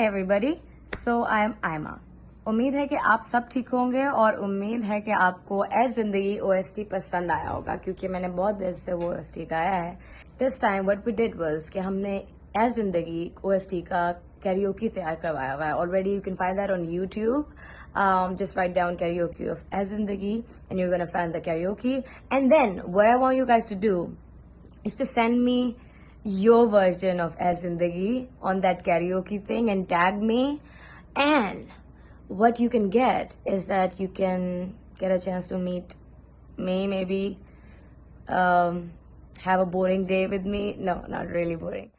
Hi everybody, so I am Aima. उम्मीद है कि आप सब ठीक होंगे और उम्मीद है कि आपको ए जिंदगी ओएसटी पसंद आया होगा, क्योंकि मैंने बहुत देर से वो ओएसटी गाया है। This time what we did was कि हमने ए जिंदगी ओएसटी का कैरियोकी तैयार करवाया हुआ है। Already you can find that on YouTube. Just write down karaoke of ए जिंदगी and you're gonna find the karaoke. And then what I want you guys to do is to send me your version of As Zindagi on that karaoke thing and tag me. And what you can get is that you can get a chance to meet me, maybe have a boring day with me. No, not really boring.